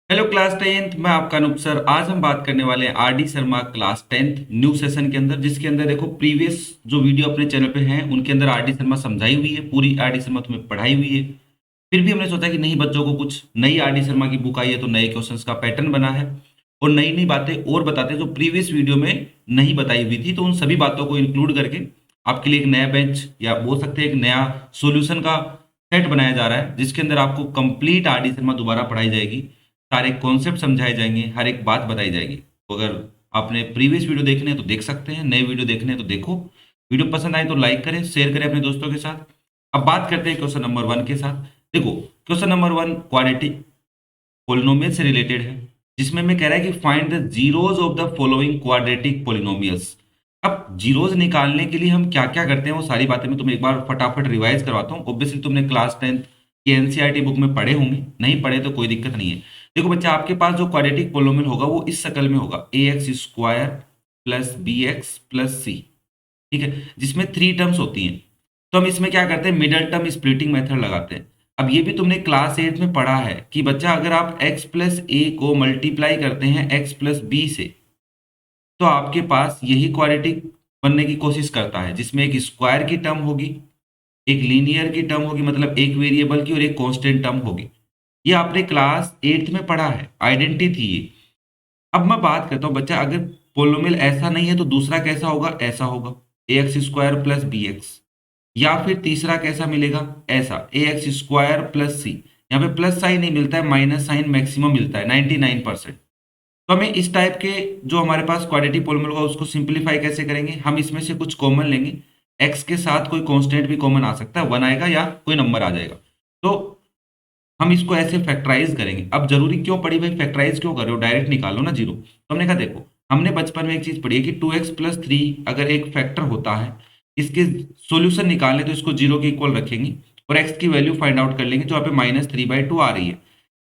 Hello class tenth, मैं आपका Anoop sir. आज हम बात करने वाले हैं RD Sharma class tenth new session के अंदर, जिसके अंदर देखो प्रीवियस जो वीडियो अपने चैनल पे हैं उनके अंदर आरडी शर्मा समझाई हुई है, पूरी आरडी शर्मा तुम्हें पढ़ाई हुई है। फिर भी हमने सोचा कि नहीं, बच्चों को कुछ नई आरडी शर्मा की बुक आई है तो नए क्वेश्चंस का पैटर्न बना है और नई नई बातें और बताते हैं जो प्रीवियस वीडियो में नहीं बताई हुई थी, तो उन सभी बातों को इंक्लूड करके आपके लिए एक नया बेंच या बोल सकते हैं एक नया सोल्यूशन का सेट बनाया जा रहा है, जिसके अंदर आपको कंप्लीट आरडी शर्मा दोबारा पढ़ाई जाएगी। सारे कॉन्सेप्ट समझाए जाएंगे, हर एक बात बताई जाएगी। तो अगर आपने प्रीवियस वीडियो देखने हैं तो देख सकते हैं, नए वीडियो देखने हैं तो देखो। वीडियो पसंद आए तो लाइक करें, शेयर करें अपने दोस्तों के साथ। अब बात करते हैं क्वेश्चन नंबर 1 के साथ। देखो, क्वेश्चन नंबर 1 क्वाड्रेटिक पोलिनोमियल से रिलेटेड है, जिसमें मैं कह रहा है कि find the zeros of the following quadratic polynomials. अब जीरोज निकालने के लिए हम क्या क्या करते हैं वो सारी बातें मैं तुम्हें एक बार फटाफट रिवाइज करवाता हूँ। ऑब्वियसली तुमने क्लास 10 की एनसीईआरटी बुक में पढ़े होंगे, नहीं पढ़े तो कोई दिक्कत नहीं है। देखो बच्चा, आपके पास जो क्वाड्रेटिक पोलिनोमियल होगा वो इस शक्ल में होगा, a x square plus b x plus c. ठीक है, जिसमें 3 टर्म्स होती हैं। तो हम इसमें क्या करते हैं, मिडल टर्म स्प्लिटिंग मेथड लगाते हैं। अब ये भी तुमने क्लास 8 में पढ़ा है कि बच्चा अगर आप x प्लस ए को मल्टीप्लाई करते हैं x प्लस बी से, तो आपके पास यही क्वाड्रेटिक बनने की कोशिश करता है, जिसमें एक स्क्वायर की टर्म होगी, एक लीनियर की टर्म होगी, मतलब एक वेरिएबल की, और एक कांस्टेंट टर्म होगी। ये आपने क्लास 8 में पढ़ा है, आइडेंटिटी थी ये। अब मैं बात करता हूँ बच्चा, अगर पोलिनोमियल ऐसा नहीं है तो दूसरा कैसा होगा, ऐसा होगा a x square plus b x. या फिर तीसरा कैसा मिलेगा, ऐसा a x square plus c. यहाँ पे प्लस साइन नहीं मिलता है, माइनस साइन मैक्सिमम मिलता है 99%। तो हमें इस टाइप के जो हमारे पास क्वाड्रेटिक पोलिनोमियल होगा उसको सिंप्लीफाई कैसे करेंगे, हम इसमें से कुछ कॉमन लेंगे। एक्स के साथ कोई कांस्टेंट भी कॉमन आ सकता है, 1 आएगा या कोई नंबर आ जाएगा। तो हम इसको ऐसे फैक्टराइज करेंगे। अब जरूरी क्यों पड़ी भाई, फैक्टराइज क्यों कर रहे हो, डायरेक्ट निकालो ना जीरो। तो हमने कहा देखो, हमने बचपन में एक चीज पढ़ी है कि 2x प्लस 3 अगर एक फैक्टर होता है, इसके सॉल्यूशन निकालने तो इसको जीरो के इक्वल रखेंगे और x की वैल्यू फाइंड आउट कर लेंगे, जो यहाँ पे -3/2 आ रही है।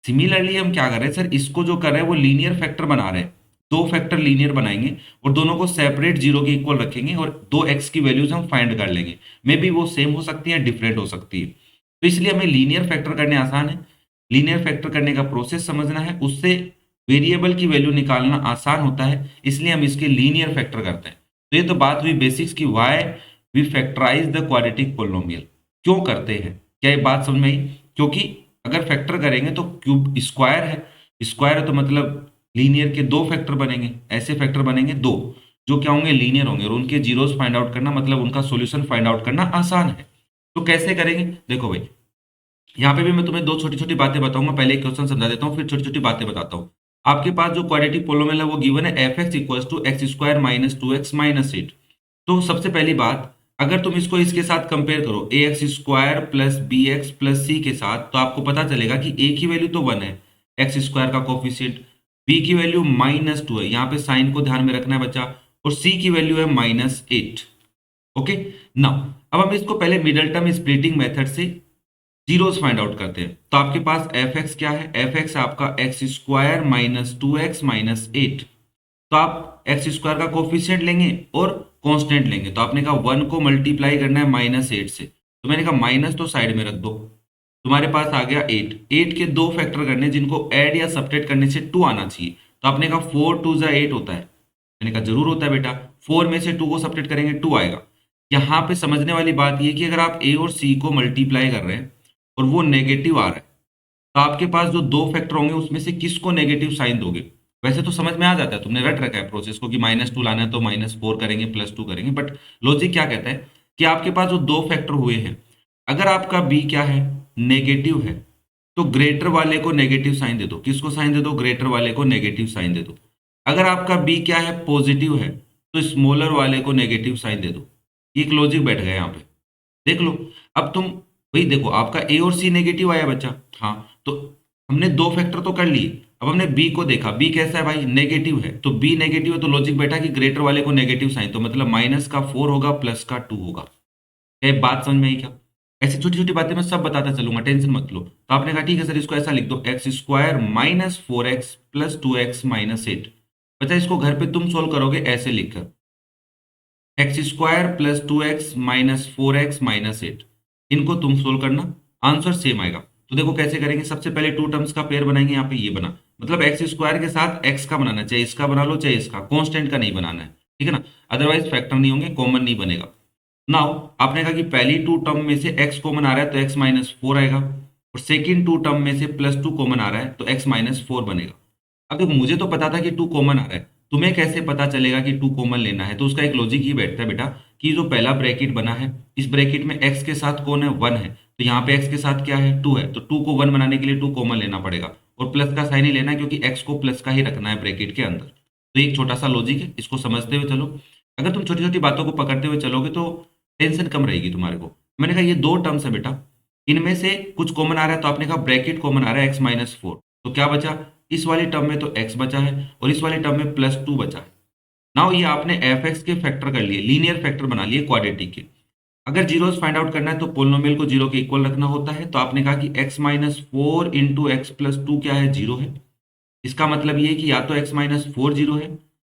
सिमिलरली हम क्या कर रहे हैं सर, इसको जो कर रहे हैं वो लीनियर फैक्टर बना रहे हैं। दो फैक्टर लीनियर बनाएंगे और दोनों को सेपरेट जीरो के इक्वल रखेंगे और दो x की वैल्यूज हम फाइंड कर लेंगे। मे बी वो सेम हो सकती है, डिफरेंट हो सकती है। तो इसलिए हमें लीनियर फैक्टर करने आसान है। लीनियर फैक्टर करने का प्रोसेस समझना है, उससे वेरिएबल की वैल्यू निकालना आसान होता है, इसलिए हम इसके लीनियर फैक्टर करते हैं। तो ये तो बात हुई बेसिक्स की, why we factorise the quadratic polynomial. क्यों करते हैं, क्या ये बात समझ में आई? क्योंकि अगर फैक्टर करेंगे तो क्यूब स्क्वायर है, स्क्वायर है तो मतलब लीनियर के दो फैक्टर बनेंगे, ऐसे फैक्टर बनेंगे दो, जो क्या होंगे, लीनियर होंगे, और उनके जीरोस फाइंड आउट करना मतलब उनका सॉल्यूशन फाइंड आउट करना आसान है। तो कैसे करेंगे, देखो भाई, यहाँ पे भी मैं तुम्हें दो छोटी छोटी बातें बताऊंगा। पहले एक क्वेश्चन समझा देता हूँ, फिर छोटी छोटी बातें बताता हूँ। आपके पास जो क्वाड्रेटिक पोलिनोमियल है वो गिवन है F X equal to X square minus 2x minus 8। तो सबसे पहली बात, अगर तुम इसको इसके साथ कंपेयर करो a x square plus b x plus c के साथ, तो आपको पता चलेगा कि ए की वैल्यू तो 1 है, एक्स स्क्वायर का कोफिशिएंट, बी की वैल्यू -2 है, यहाँ पे साइन को ध्यान में रखना है बच्चा, और सी की वैल्यू है -8। ओके, नाउ अब हम इसको पहले मिडल टर्म स्प्लिटिंग मेथड से जीरोस फाइंड आउट करते हैं। तो आपके पास एफ एक्स क्या है, एफ एक्स आपका x square minus 2x minus 8। तो आप एक्स स्क्वायर का कोफिशिएंट लेंगे और कांस्टेंट लेंगे, तो आपने कहा 1 को मल्टीप्लाई करना है -8 से, तो मैंने कहा माइनस तो साइड में रख दो, तुम्हारे पास आ गया 8। 8 के दो फैक्टर करने जिनको ऐड या सब्ट्रैक्ट करने से 2 आना चाहिए, तो आपने कहा 4 2 8 होता है, मैंने कहा जरूर होता है बेटा, 4 में से 2 को सब्ट्रैक्ट करेंगे 2 आएगा। यहाँ पे समझने वाली बात ये कि अगर आप ए और सी को मल्टीप्लाई कर रहे हैं और वो नेगेटिव आ रहा है, तो आपके पास जो दो फैक्टर होंगे उसमें से किसको नेगेटिव साइन दोगे। वैसे तो समझ में आ जाता है, तुमने रट रखा है प्रोसेस को कि -2 लाना है तो -4 करेंगे +2 करेंगे, बट लॉजिक क्या कहता है कि आपके पास जो दो फैक्टर हुए हैं, अगर आपका बी क्या है, नेगेटिव है, तो ग्रेटर वाले को नेगेटिव साइन दे दो। किसको साइन दे दो, ग्रेटर वाले को नेगेटिव साइन दे दो। अगर आपका बी क्या है, पॉजिटिव है, तो स्मॉलर वाले को नेगेटिव साइन दे दो। ये एक लॉजिक बैठ गया यहाँ पे, देख लो। अब तुम भाई देखो, आपका ए और सी नेगेटिव आया बच्चा, हाँ, तो हमने दो फैक्टर तो कर लिए। अब हमने बी को देखा, बी कैसा है भाई, नेगेटिव है, तो बी नेगेटिव है तो लॉजिक बैठा कि ग्रेटर वाले को नेगेटिव साइन, तो मतलब -4 होगा +2 होगा। क्या ये बात समझ में आई क्या? ऐसी छोटी छोटी बातें मैं सब बताता चलूंगा, टेंशन मत लो। तो आपने कहा ठीक है सर, इसको ऐसा लिख दो, x square -4x plus 2x minus 8। बच्चा इसको घर पे तुम सोल्व करोगे ऐसे लिखकर, x square plus 2x minus 4x minus 8, इनको तुम सोल्व करना, आंसर सेम आएगा। तो देखो कैसे करेंगे, सबसे पहले टू टर्म्स का पेयर बनाएंगे, यहाँ पे ये बना मतलब एक्स स्क्वायर के साथ एक्स का बनाना है, चाहे इसका बना लो चाहे इसका, कांस्टेंट का नहीं बनाना है, ठीक है ना, अदरवाइज फैक्टर नहीं होंगे, कॉमन नहीं बनेगा। नाउ आपने कहा कि पहली टू टर्म में से एक्स कॉमन आ रहा है तो एक्स माइनस फोर आएगा, और सेकेंड टू टर्म में से प्लस टू कॉमन आ रहा है तो एक्स माइनस फोर बनेगा। अब देखो मुझे तो पता था कि टू कॉमन आ रहा है, तुम्हें कैसे पता चलेगा कि टू कॉमन लेना है? तो उसका एक लॉजिक ही बैठता है बेटा कि जो पहला ब्रैकेट बना है, इस ब्रैकेट में एक्स के साथ कौन है, वन है, तो यहाँ पे एक्स के साथ क्या है, टू है, तो टू को वन बनाने के लिए टू कॉमन लेना पड़ेगा, और प्लस का साइन ही लेना है क्योंकि एक्स को प्लस का ही रखना है ब्रैकेट के अंदर। तो ये एक छोटा सा लॉजिक है, इसको समझते हुए चलो। अगर तुम छोटी छोटी बातों को पकड़ते हुए चलोगे तो टेंशन कम रहेगी तुम्हारे को। मैंने कहा ये दो टर्म्स है बेटा, इनमें से कुछ कॉमन आ रहा है, तो आपने कहा ब्रैकेट कॉमन आ रहा है एक्स माइनस फोर, तो क्या बचा, इस वाली टर्म में तो x बचा है और इस वाली टर्म में प्लस टू बचा है। नाउ ये आपने एफ एक्स के फैक्टर कर लिए, लीनियर फैक्टर बना लिए क्वाड्रेटिक के। अगर जीरोस फाइंड आउट करना है तो पोलिनोमियल को जीरो के इक्वल रखना होता है, तो आपने कहा कि x minus four into x plus two क्या है, जीरो है। इसका मतलब ये है कि या तो x माइनस फोर जीरो है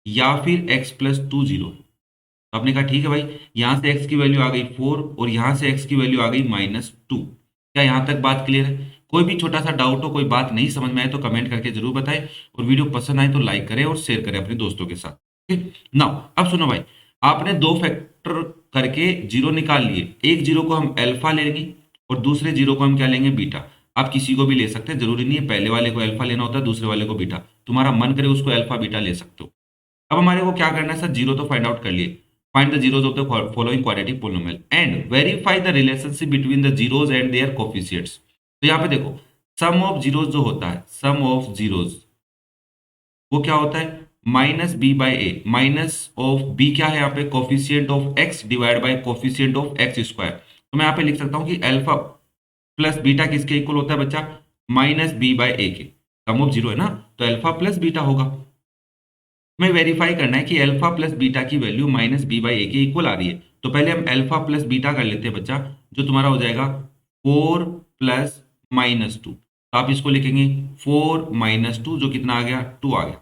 या फिर x प्लस टू जीरो है। तो आपने कहा ठीक है भाई, यहां से x की वैल्यू आ गई फोर और यहां से x की वैल्यू आ गई माइनस टू। क्या यहां तक बात क्लियर है? कोई भी छोटा सा डाउट हो, कोई बात नहीं समझ में आए तो कमेंट करके जरूर बताएं, और वीडियो पसंद आए तो लाइक करें और शेयर करें अपने दोस्तों के साथ। ठीक नाउ अब सुनो भाई, आपने दो फैक्टर करके जीरो निकाल लिए, एक जीरो को हम अल्फा लेंगे और दूसरे जीरो को हम क्या लेंगे, बीटा। आप किसी को भी ले सकते हैं, जरूरी नहीं है पहले वाले को अल्फा लेना होता है दूसरे वाले को बीटा, तुम्हारा मन करे उसको अल्फा बीटा ले सकते हो। अब हमारे को क्या करना है सर, जीरो तो फाइंड आउट कर लिए, find the zeros of the following quadratic polynomial and verify the relationship between the zeros and there coefficients. तो यहाँ पे देखो, सम ऑफ जीरोस जो होता है, सम ऑफ जीरोस वो क्या होता है, minus B by A, minus of B क्या है यहाँ पे, coefficient of X divide by coefficient of X square. तो मैं यहाँ पे लिख सकता हूँ कि अल्फा प्लस बीटा किसके इक्वल होता है बच्चा, माइनस बी बाई ए के। सम ऑफ जीरो है ना, तो अल्फा प्लस बीटा होगा। हमें वेरीफाई करना है कि अल्फा प्लस बीटा की value minus B by a के इक्वल आ रही है, तो पहले हम अल्फा प्लस बीटा कर लेते हैं बच्चा, जो तुम्हारा हो जाएगा फोर प्लस माइनस टू। तो आप इसको लिखेंगे फोर माइनस टू, जो कितना आ गया, टू आ गया।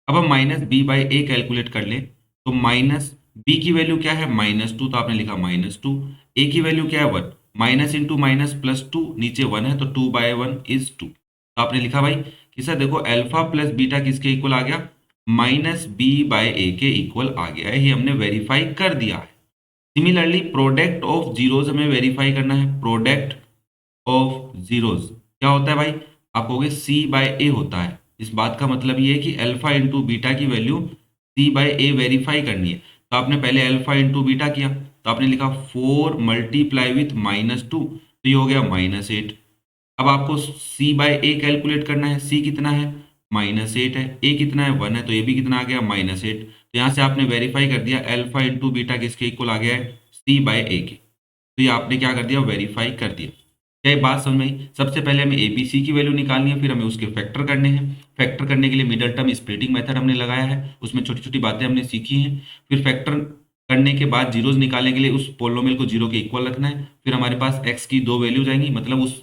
अब हम minus B by A calculate कर ले, तो माइनस बी की वैल्यू क्या है, माइनस टू, तो आपने लिखा माइनस टू, ए की वैल्यू क्या है, one, minus into minus plus two, नीचे वन है तो two by one is two. तो आपने लिखा भाई कि सर देखो अल्फा प्लस बीटा किसके इक्वल आ गया, माइनस बी बाय ए के इक्वल आ गया है, ये हमने वेरीफाई कर दिया है। सिमिलरली प्रोडक्ट ऑफ जीरोस हमें वेरीफाई करना है, प्रोडक्ट ऑफ जीरोस क्या होता है भाई, आप कहोगे सी बाय ए होता है। इस बात का मतलब ये है कि अल्फा इंटू बीटा की वैल्यू सी बाय ए वेरीफाई करनी है, तो आपने पहले अल्फा इंटू बीटा किया, तो आपने लिखा four multiply with minus two, तो ये हो गया माइनस एट। अब आपको सी बाय ए कैलकुलेट करना है, सी कितना है, माइनस एट है, ए कितना है, वन है, तो ये भी कितना आ गया, माइनस एट। तो यहाँ से आपने वेरीफाई कर दिया अल्फा इंटू बीटा किसके इक्वल आ गया है, सी बाय ए के। तो ये आपने क्या कर दिया, वेरीफाई कर दिया। क्या ये बात समझ में आई? सबसे पहले हमें ए बी सी की वैल्यू निकालनी है, फिर हमें उसके फैक्टर करने हैं। फैक्टर करने के लिए मिडल टर्म स्प्लिटिंग मेथड हमने लगाया है, उसमें छोटी छोटी बातें हमने सीखी हैं। फिर फैक्टर करने के बाद जीरोस निकालने के लिए उस पोलिनोमियल को जीरो के इक्वल रखना है। फिर हमारे पास एक्स की दो वैल्यूज आएंगी, मतलब उस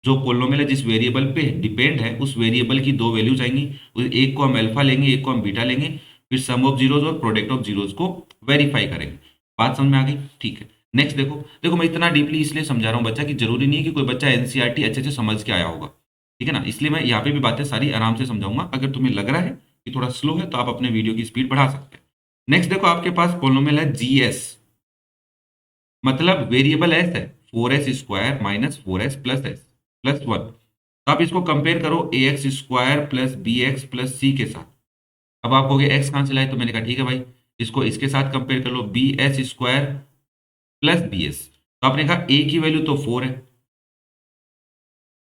जो पोलिनोमियल है जिस वेरिएबल पे डिपेंड है उस वेरिएबल की दो वैल्यूज आएंगी, एक को हम अल्फा लेंगे एक को हम बीटा लेंगे, फिर सम ऑफ जीरोस और प्रोडक्ट ऑफ जीरोस को वेरीफाई करेंगे। बात समझ में आ गई? ठीक है। नेक्स्ट देखो, देखो मैं इतना डीपली इसलिए समझा रहा हूँ बच्चा कि जरूरी नहीं है कि कोई बच्चा एनसीईआरटी अच्छे से समझ के आया होगा, ठीक है ना, इसलिए मैं यहाँ पे भी बातें सारी आराम से समझाऊंगा। अगर तुम्हें लग रहा है कि थोड़ा स्लो है तो आप अपने वीडियो की स्पीड बढ़ा सकते हैं। नेक्स्ट देखो, आपके पास पोलिनोमियल है जीएस, मतलब वेरिएबल एस है, four s square minus four s plus one. तो आप इसको कंपेयर करो a x square plus b x plus c के साथ। अब आप कहोगे एक्स कहाँ से लाए, तो मैंने कहा ठीक है भाई, इसको इसके साथ कंपेयर कर लो, b s square plus b s. तो आपने कहा ए की वैल्यू तो फोर है,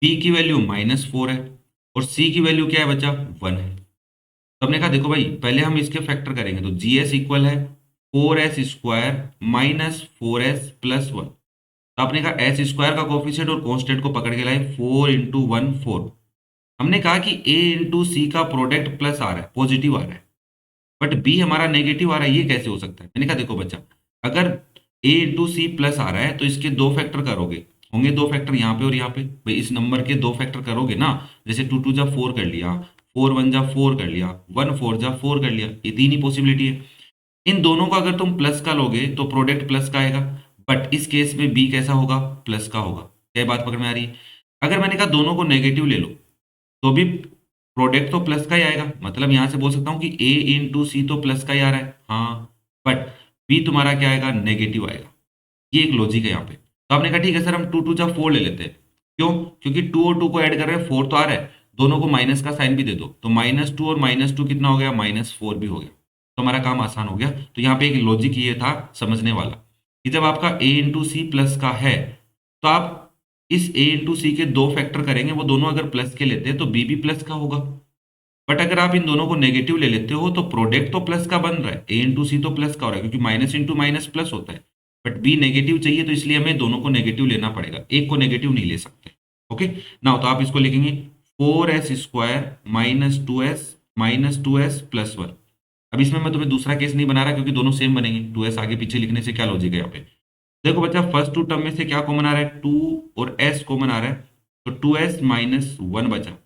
बी की वैल्यू माइनस फोर है, और सी की वैल्यू क्या है बच्चा, वन है। तो हमने कहा देखो भाई पहले हम इसके फैक्टर करेंगे, तो जी एस इक्वल है four s square minus four s plus one. तो आपने कहा एस स्क्वायर का कोफिशिएंट और कांस्टेंट को पकड़ के लाए, फोर इंटू वन फोर। हमने कहा कि ए इंटू सी का प्रोडक्ट प्लस आ रहा है, पॉजिटिव आ रहा है, बट बी हमारा नेगेटिव आ रहा है, ये कैसे हो सकता है? मैंने कहा देखो बच्चा, अगर ए इंटू सी प्लस आ रहा है तो इसके दो फैक्टर करोगे, होंगे दो फैक्टर यहाँ पे और यहाँ पे, भाई इस नंबर के दो फैक्टर करोगे ना, जैसे टू टू जा फोर कर लिया, फोर वन जा फोर कर लिया, वन फोर जा फोर कर लिया, ये तीन ही पॉसिबिलिटी है। इन दोनों का अगर तुम प्लस का लोगे तो प्रोडक्ट प्लस का आएगा, बट इस केस में बी कैसा होगा, प्लस का होगा। क्या बात पकड़ में आ रही है? अगर मैंने कहा दोनों को नेगेटिव ले लो तो भी प्रोडक्ट तो प्लस का ही आएगा, मतलब यहां से बोल सकता हूँ कि ए इंटू सी तो प्लस का ही आ रहा है, हाँ, बट बी तुम्हारा क्या आएगा, नेगेटिव आएगा। ये एक लॉजिक है यहाँ पे। तो आपने कहा ठीक है सर हम 2 2 जा 4 ले लेते हैं। क्यों? क्योंकि 2 और 2 को ऐड कर रहे हैं, 4 तो आ रहा है, दोनों को माइनस का साइन भी दे दो, तो -2 और -2 कितना हो गया, -4 भी हो गया। तो हमारा काम आसान हो गया। तो यहाँ पे एक लॉजिक ये था समझने वाला कि जब आपका a इंटू सी प्लस का है, तो आप इस a इंटू सी के दो फैक्टर करेंगे, वो दोनों अगर प्लस के लेते हैं तो b भी प्लस का होगा। बट अगर आप इन दोनों को नेगेटिव ले लेते हो तो प्रोडक्ट तो प्लस का बन रहा है, a इंटू सी तो प्लस का हो रहा है, क्योंकि माइनस इंटू माइनस प्लस होता है, बट b नेगेटिव चाहिए, तो इसलिए हमें दोनों को नेगेटिव लेना पड़ेगा, एक को नेगेटिव नहीं ले सकते। ओके नाउ, तो आप इसको लिखेंगे 4s² -2s +1। अब इसमें मैं तुम्हें दूसरा केस नहीं बना रहा क्योंकि दोनों सेम बनेंगे, 2s आगे पीछे लिखने से क्या लॉजिक है यहाँ पे। देखो बच्चा, फर्स्ट टू टर्म में से क्या कॉमन आ रहा है, 2 और s कॉमन आ रहा है, तो 2s -1 बचा।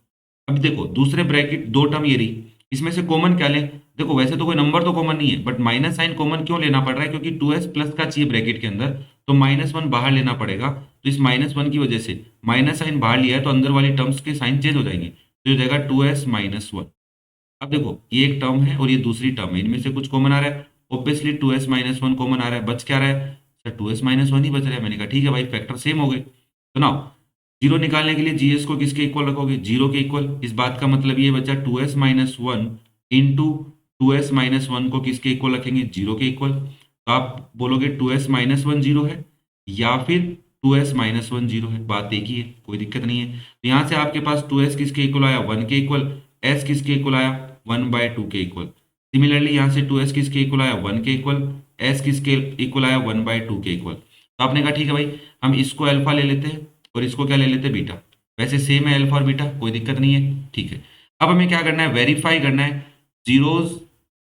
अब देखो दूसरे ब्रैकेट दो टर्म ये रही, इसमें से कॉमन क्या लें। देखो वैसे तो कोई नंबर तो कॉमन नहीं है, बट माइनस साइन कॉमन क्यों लेना पड़ रहा है, क्योंकि 2s प्लस का चाहिए ब्रैकेट के अंदर, तो -1 बाहर लेना पड़ेगा। तो इस -1 की वजह से माइनस साइन बाहर लिया है, तो अंदर वाली टर्म्स के साइन चेंज हो जाएंगे, तो हो जाएगा 2s -1। अब देखो ये एक टर्म है और ये दूसरी टर्म है, इनमें से कुछ कॉमन आ रहा है, ऑब्वियसली 2s -1 कॉमन आ रहा है, बच क्या रहा है सर, 2s -1 ही बच रहा है। मैंने कहा ठीक है भाई, फैक्टर सेम हो गए। तो नाउ जीरो निकालने के लिए जीएस को किसके इक्वल रखोगे, जीरो के इक्वल। इस बात का मतलब ये बचा 2s -1 इंटू 2s -1 को किसके इक्वल रखेंगे, जीरो के इक्वल। तो आप बोलोगे 2s -1 जीरो है या फिर 2s -1 जीरो है, बात एक ही है, कोई दिक्कत नहीं है। तो यहाँ से आपके पास 2s किसके इक्वल आया, 1 के इक्वल, s किसके इक्वल आया, 1/2 के इक्वल। सिमिलरली यहाँ से 2s किसके इक्वल आया, 1 के इक्वल, s किसके इक्वल आया, 1/2 के इक्वल। तो आपने कहा ठीक है भाई, हम इसको अल्फा ले लेते हैं और इसको क्या ले लेते हैं, बीटा। वैसे सेम है अल्फा और बीटा, कोई दिक्कत नहीं है, ठीक है। अब हमें क्या करना है, वेरीफाई करना है zeros,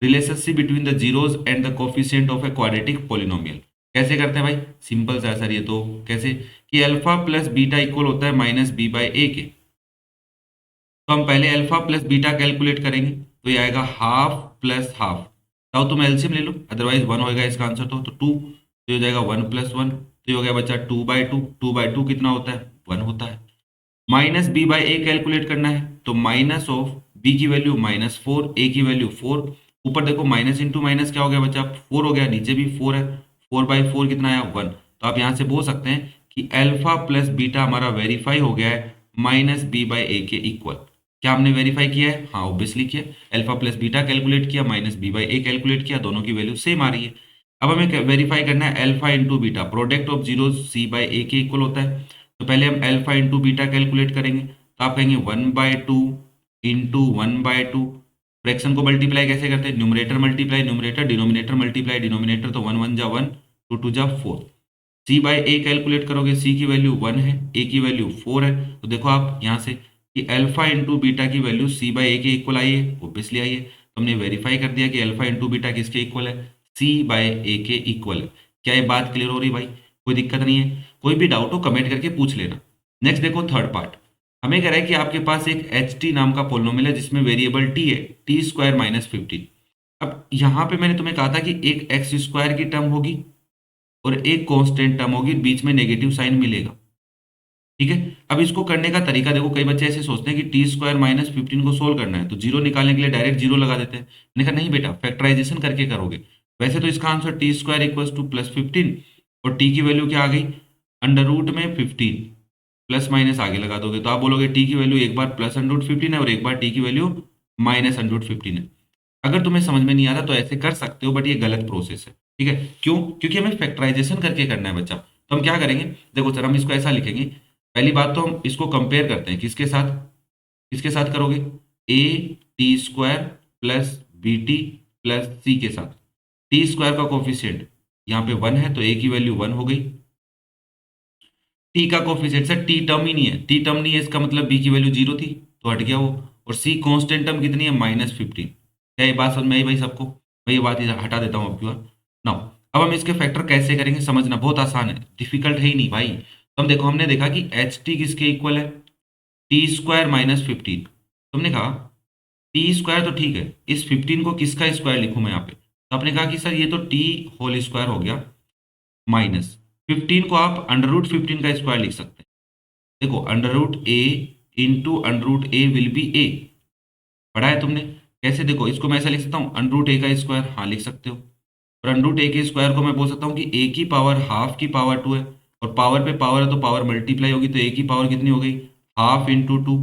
relationship between the zeros and the coefficient of a quadratic polynomial. कैसे करते हैं भाई, सिंपल सा सर, ये तो कैसे कि अल्फा प्लस बीटा इक्वल होता है -b/a के। तो हम पहले अल्फा प्लस बीटा कैलकुलेट करेंगे, तो ये आएगा हाफ प्लस हाफ। तो तुम एलसीएम ले लो, अदरवाइज 1 होएगा इसका आंसर, तो 2, तो ये हो जाएगा 1 + 1, तो ये हो गया बच्चा 2/2। 2/2 कितना होता है, 1 होता है। माइनस b/a कैलकुलेट करना है, तो माइनस ऑफ b की वैल्यू -4, a की वैल्यू 4। ऊपर देखो माइनस इंटू माइनस क्या हो गया बच्चा, 4 हो गया, नीचे भी 4 है, 4/4 कितना आया, 1। तो आप यहाँ से बोल सकते हैं कि अल्फा प्लस बीटा हमारा वेरीफाई हो गया है -b/a के इक्वल। क्या हमने वेरीफाई किया है, हाँ ऑब्वियसली किया। अल्फा प्लस बीटा कैलकुलेट किया, -b/a कैलकुलेट किया, दोनों की वैल्यू सेम आ रही है। अब हमें वेरीफाई करना है alpha into beta, product of zero c/a के इक्वल होता है। तो पहले हम अल्फा इंटू बीटा कैलकुलेट करेंगे, तो आप कहेंगे 1/2 इंटू 1/2। फ्रैक्शन को मल्टीप्लाई कैसे करते हैं, numerator multiply numerator, denominator multiply denominator, तो 1 1 जा 1, 2 2 जा 4। c/a कैलकुलेट करोगे, c की वैल्यू 1 है, a की वैल्यू 4 है, तो देखो आप यहाँ से कि अल्फा इंटू बीटा की वैल्यू c/a के इक्वल आई है, ऑब्वियसली आई है। तो हमने वेरीफाई कर दिया कि अल्फा इंटू बीटा किसके इक्वल है, c/a के इक्वल है। क्या ये बात क्लियर हो रही भाई, कोई दिक्कत नहीं है। कोई भी डाउट हो कमेंट करके पूछ लेना। नेक्स्ट देखो थर्ड पार्ट, हमें कह रहा है कि आपके पास एक एच टी नाम का पोलिनोमियल है जिसमें वेरिएबल टी है, t² -15। अब यहाँ पे मैंने तुम्हें कहा था कि एक x² की टर्म होगी और एक कांस्टेंट टर्म होगी, बीच में नेगेटिव साइन मिलेगा, ठीक है। अब इसको करने का तरीका देखो, कई बच्चे ऐसे सोचते हैं कि t² -15 को सोल्व करना है, तो जीरो निकालने के लिए डायरेक्ट जीरो लगा देते हैं। मैंने कहा नहीं बेटा, फैक्टराइजेशन करके करोगे। वैसे तो इसका आंसर t² = +15, और t की वैल्यू क्या आ गई, √15, प्लस माइनस आगे लगा दोगे, तो आप बोलोगे t की वैल्यू एक बार +√15 है और एक बार t की वैल्यू -√15 है। अगर तुम्हें समझ में नहीं आ रहा तो ऐसे कर सकते हो, बट ये गलत प्रोसेस है, ठीक है। क्यों? क्योंकि हमें फैक्टराइजेशन करके करना है बच्चा। तो हम क्या करेंगे, देखो सर हम इसको ऐसा लिखेंगे। पहली बात तो हम इसको कंपेयर करते हैं, किसके साथ करोगे, a t² plus bt plus c के साथ। t² का कोफिशिएंट यहाँ पे 1 है, तो a की वैल्यू 1 हो गई। t का कोफिशिएंट, सर t टर्म ही नहीं है, t टर्म नहीं है इसका मतलब b की वैल्यू 0 थी, तो हट गया वो। और c कांस्टेंट टर्म कितनी है, -15। क्या ये बात समझ में आई भाई सबको? मैं ये बात इधर हटा देता हूँ अब की बार। नाउ अब हम इसके फैक्टर कैसे करेंगे, समझना बहुत आसान है, डिफिकल्ट है ही नहीं भाई। तो हम देखो, हमने देखा कि एच टी किसके इक्वल है, t² -15। तुमने कहा t² तो ठीक है, इस 15 को किसका स्क्वायर लिखूं मैं यहाँ पे, तो आपने कहा कि सर ये तो t² हो गया, माइनस 15 को आप √15 का स्क्वायर लिख सकते हैं। देखो √a into √a will be a, पढ़ा है तुमने? कैसे? देखो इसको मैं ऐसा लिख सकता हूँ, अंडर रूट ए का स्क्वायर, हाँ लिख सकते हो। और अंडर रूट ए के स्क्वायर को मैं बोल सकता हूँ कि ए की पावर हाफ की पावर 2 है, और पावर पे पावर है तो पावर मल्टीप्लाई होगी, तो ए की पावर कितनी हो गई? हाफ इंटू 2,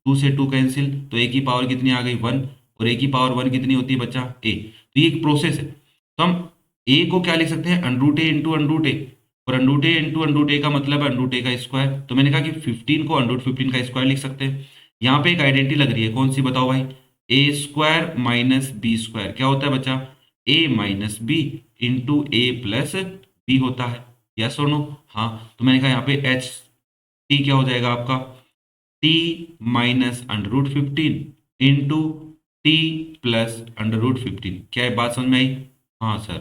2 से 2 कैंसिल, तो ए की पावर कितनी आ गई? 1। और ए की पावर 1 कितनी होती है बच्चा? ए। तो ये एक प्रोसेस है। तो हम ए को क्या लिख सकते हैं? अंडर रूट ए इंटू अंडर रूट ए, और अंडर रूट ए इंटू अंडर रूट ए का मतलब है अंडर रूट ए का स्क्वायर। तो मैंने कहा कि 15 को अंडर रूट 15 का स्क्वायर लिख सकते हैं। यहाँ पे एक आइडेंटिटी लग रही है, कौन सी बताओ भाई? ए स्क्वायर माइनस बी स्क्वायर क्या होता है बच्चा? ए माइनस बी इंटू ए प्लस बी होता है। यस और नो? हाँ। तो मैंने कहा यहाँ पे एच टी क्या हो जाएगा आपका? T minus under root 15 into T plus under root 15। क्या है बात समझ में आई? हाँ सर।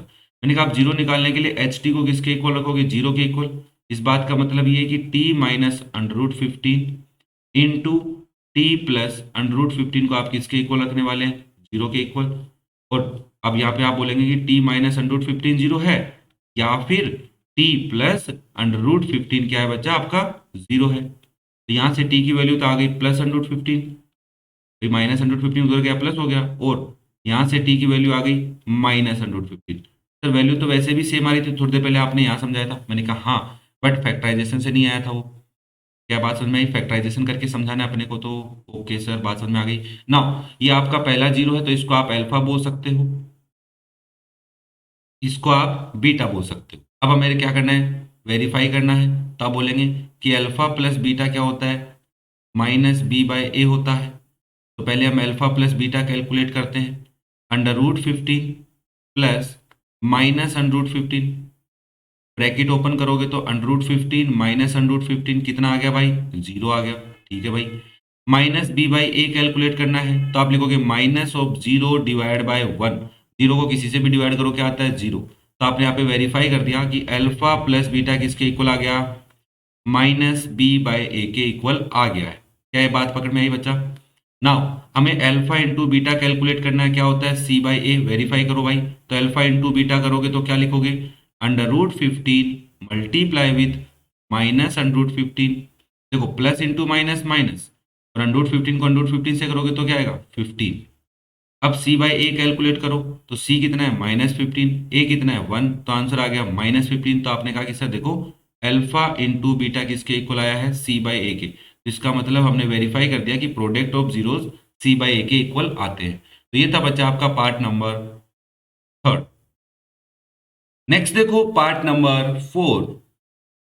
मैंने कहा आप जीरो निकालने के लिए एच टी को किसके इक्वल रखोगे? जीरो के इक्वल। इस बात का मतलब ये है कि T minus under root 15 into T plus under root 15 को आप किसके इक्वल रखने वाले हैं? जीरो के इक्वल। और अब यहाँ पे आप बोलेंगे कि T minus under root 15 zero है, या फिर टी प्लस अंडर रूट 15 क्या है बच्चा आपका? जीरो है। तो यहाँ से टी की वैल्यू तो आ गई प्लस अंडर रूट 15, फिर माइनस अंडर रूट 15 उधर गया प्लस हो गया, और यहाँ से टी की वैल्यू आ गई minus under root 15। Sir value तो वैसे भी सेम आ रही थी, थोड़ी देर पहले आपने यहाँ समझाया था। मैंने कहा हाँ, बट फैक्टराइजेशन से नहीं आया था वो। क्या बात समझ में आई? फैक्टराइजेशन करके समझाना है अपने को, तो ओके सर बात समझ में आ गई ना। ये आपका पहला जीरो है तो इसको आप अल्फा बोल सकते हो, इसको आप बीटा बोल सकते हो। अब हमें क्या करना है? वेरीफाई करना है। तो आप बोलेंगे कि अल्फा प्लस बीटा क्या होता है? माइनस बी बाय ए होता है। तो पहले हम अल्फा प्लस बीटा कैलकुलेट करते हैं। Under root 15 plus minus under root 15, bracket open करोगे तो under root 15 minus under root 15 कितना आ गया भाई? जीरो आ गया। ठीक है भाई। Minus B by A calculate करना है, तो आप लिखोगे minus of zero divide by 1। Zero को किसी से भी डिवाइड करो क्या आता है? जीरो। तो आपने यहाँ पे वेरीफाई कर दिया कि अल्फा प्लस बीटा किसके इक्वल आ गया? माइनस बी बाय ए के इक्वल आ गया है। क्या ये बात पकड़ में आई बच्चा? नाउ हमें अल्फा इंटू बीटा कैलकुलेट करना है, क्या होता है? सी बाई ए। वेरीफाई करो भाई। तो अल्फा इंटू बीटा करोगे तो क्या लिखोगे? Under root 15 multiply with minus under root 15। देखो प्लस इंटू माइनस माइनस, और अंडर रूट 15 को अंडर रूट 15 से करोगे तो क्या आएगा? 15। अब सी बाई ए कैलकुलेट करो, तो सी कितना है? माइनस 15, ए कितना है? 1, तो आंसर आ गया माइनस 15। तो आपने कहा कि सर देखो अल्फा इंटू बीटा किसके इक्वल आया है? सी बाई ए के। तो इसका मतलब हमने वेरीफाई कर दिया कि product of zeros c by a के इक्वल आते हैं। तो ये था बच्चा आपका पार्ट नंबर 3। नेक्स्ट देखो पार्ट नंबर 4।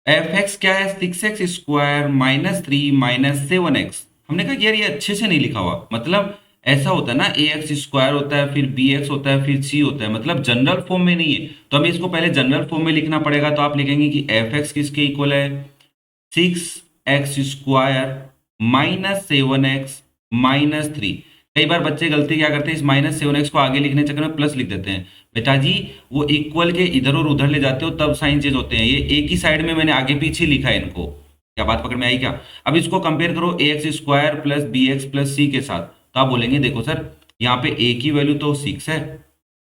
एफ एक्स क्या है? 6x square minus 3 minus 7x। हमने कहा यार ये अच्छे से नहीं लिखा हुआ, मतलब ऐसा होता है ना, ए एक्स स्क्वायर होता है, फिर बी एक्स होता है, फिर सी होता है, मतलब जनरल फॉर्म में नहीं है। तो हमें इसको पहले जनरल फॉर्म में लिखना पड़ेगा। तो आप लिखेंगे कि एफ एक्स किसके इक्वल है? 6x square minus 7x minus 3। कई बार बच्चे गलती क्या करते हैं, इस माइनस 7x को आगे लिखने चक्कर में प्लस लिख देते हैं। बेटा जी वो इक्वल के इधर और उधर ले जाते हो तब साइन चेंज होते हैं। ये एक ही साइड में मैंने आगे पीछे लिखा है इनको। क्या बात पकड़ में आई क्या? अब इसको कंपेयर करो a x square plus b x plus c के साथ। तो आप बोलेंगे देखो सर यहाँ पे ए की वैल्यू तो 6 है,